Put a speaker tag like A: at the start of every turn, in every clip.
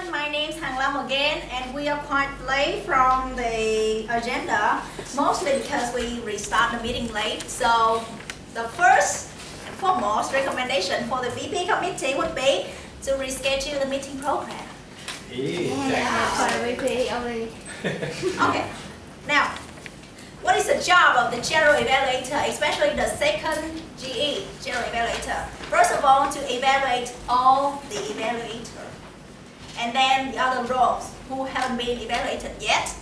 A: My name is Hang Lam again, and we are quite late from the agenda, mostly because we restart the meeting late. So the first and foremost recommendation for the VP committee would be to reschedule the meeting program.
B: For the VP only.
A: Okay. Now, what is the job of the General Evaluator, especially the second GE, General Evaluator? First of all, to evaluate all the evaluators. And then the other roles who haven't been evaluated yet.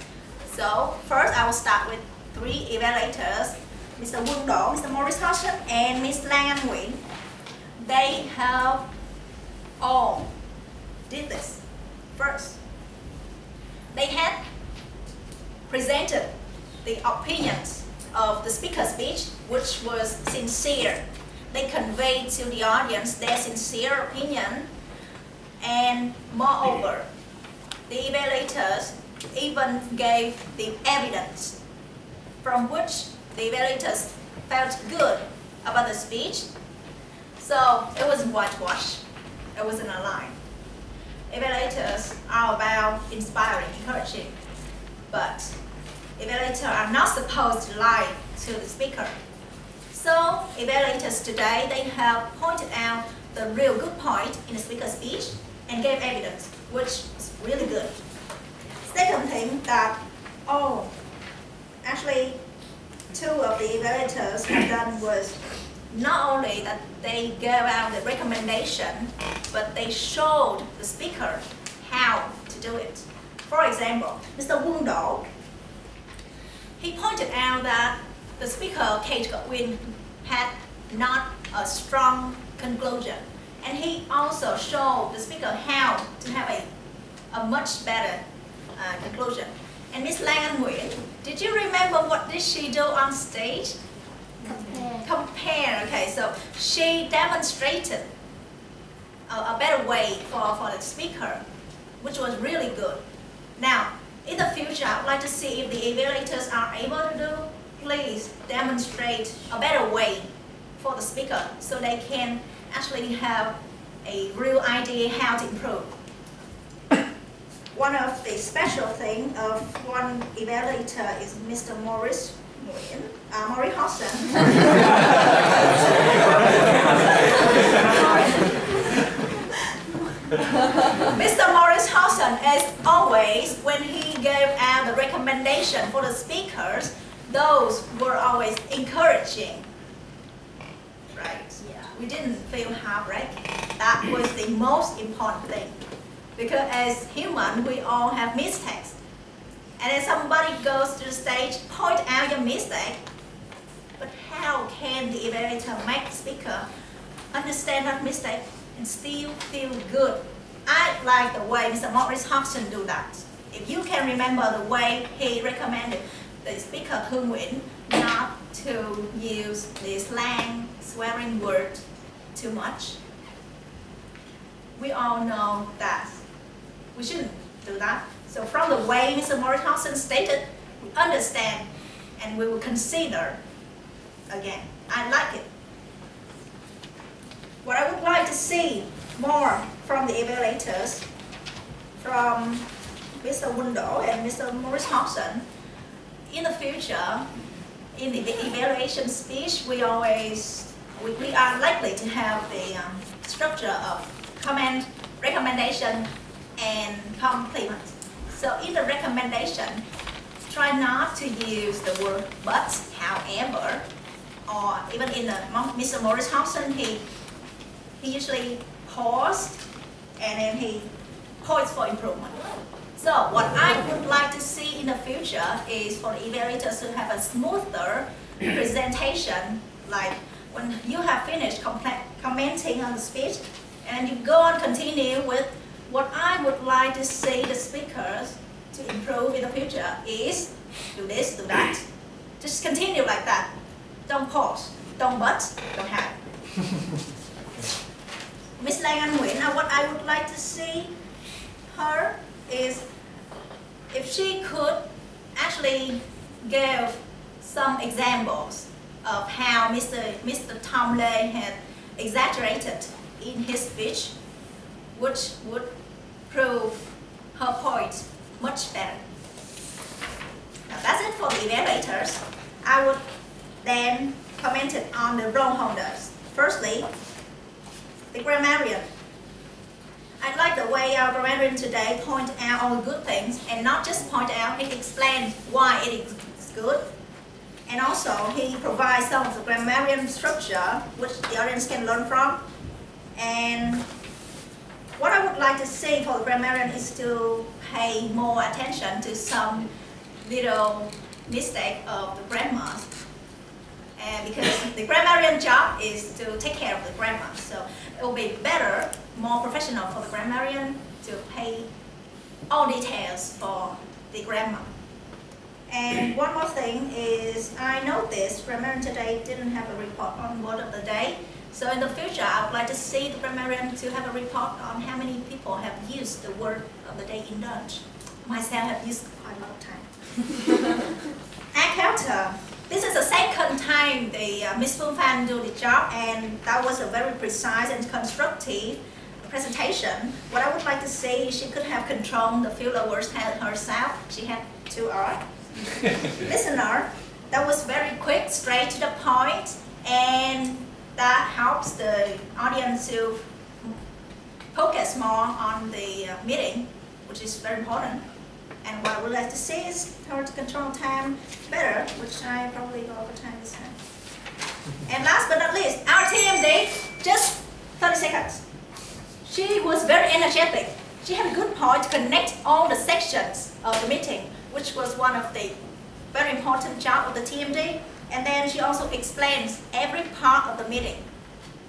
A: So first I will start with 3 evaluators, Mr. Vương Đỗ, Mr. Morris Hodgson, and Ms. Lang Anh Nguyễn. They have all did this. First, they had presented the opinions of the speaker's speech, which was sincere. They conveyed to the audience their sincere opinion. And moreover, the evaluators even gave the evidence from which the evaluators felt good about the speech. So it wasn't whitewash, it wasn't a lie. Evaluators are about inspiring, encouraging, but evaluators are not supposed to lie to the speaker. So evaluators today, they have pointed out the real good point in the speaker's speech and gave evidence, which is really good. Second thing that, actually 2 of the evaluators have done was not only that they gave out the recommendation, but they showed the speaker how to do it. For example, Mr. Vương Đỗ, he pointed out that the speaker, Kate Godwin, had not a strong conclusion. And he also showed the speaker how to have a much better conclusion. And Ms. Lang Anh Nguyễn, did you remember what did she do on stage? Compare. Okay, so she demonstrated a better way for the speaker, which was really good. Now, in the future, I would like to see if the evaluators are able to do, please demonstrate a better way for the speaker so they can actually have a real idea how to improve. One of the special things of one evaluator is Mr. Morris Hodgson. Mr. Morris Hodgson, as always, when he gave out the recommendation for the speakers, those were always encouraging. Right? Yeah. We didn't feel heartbreak. That was the most important thing. Because as humans, we all have mistakes. And if somebody goes to the stage, point out your mistake, but how can the evaluator make the speaker understand that mistake and still feel good? I like the way Mr. Morris Hodgson do that. If you can remember the way he recommended the speaker Hương Nguyễn not to use the slang, swearing word too much. We all know that we shouldn't do that. So from the way Mr. Morris Hodgson stated, we understand and we will consider again. I like it. What I would like to see more from the evaluators, from Mr. Vương Đỗ and Mr. Morris Hodgson, in the future, in the evaluation speech, we are likely to have the structure of comment, recommendation, and compliment. So in the recommendation, try not to use the word but, however, or even in Mr. Morris Hodgson, he usually paused and then he points for improvement. So what I would like to see in the future is for the evaluators to have a smoother presentation, like when you have finished commenting on the speech, and you go on continue with what I would like to see the speakers to improve in the future is do this, do that. Just continue like that. Don't pause, don't but, don't have. Ms. Lang Anh Nguyễn, what I would like to see her is if she could actually give some examples of how Mr. Tom Lê had exaggerated in his speech, which would prove on the role holders. Firstly, the grammarian. I like the way our grammarian today point out all the good things, and not just point out, he explains why it is good. And also, he provides some of the grammarian structure which the audience can learn from. And what I would like to see for the grammarian is to pay more attention to some little mistake of the grammar. And because the grammarian job is to take care of the grammar, so it will be better, more professional for the grammarian to pay all details for the grammar. And one more thing is, I noticed grammarian today didn't have a report on word of the day. So in the future, I would like to see the grammarian to have a report on how many people have used the word of the day in Dutch. Myself have used quite a lot of time. Evaluator. This is the second time the Miss Phương Phan do the job, and that was a very precise and constructive presentation. What I would like to see, she could have controlled the filler words herself. She had 2 R. Listener, that was very quick, straight to the point, and that helps the audience to focus more on the meeting, which is very important. And what I would like to see is her to control time better, which I probably go over time this time. And last but not least, our TMD, just 30 seconds. She was very energetic. She had a good point to connect all the sections of the meeting, which was one of the very important job of the TMD. And then she also explains every part of the meeting,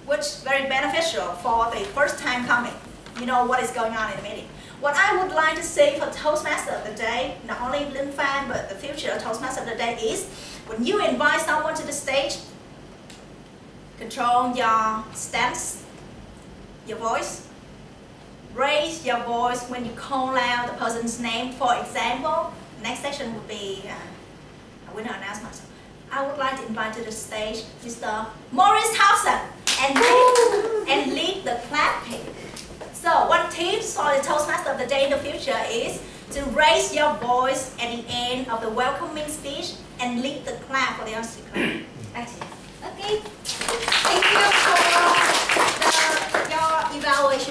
A: which is very beneficial for the first time coming. You know what is going on in the meeting. What I would like to see for Toastmaster of the Day, not only Linh Phan, but the future Toastmaster of the Day is, when you invite someone to the stage, control your stance, your voice. Raise your voice when you call out the person's name. For example, next section would be a winner announcement. I would like to invite to the stage Mr. Maurice Towson and lead the clapping. So one tip for the Toastmaster of the Day in the future is to raise your voice at the end of the welcoming speech and lead the clap for the audience to clap. Thank you. Okay. Thank you for your evaluation.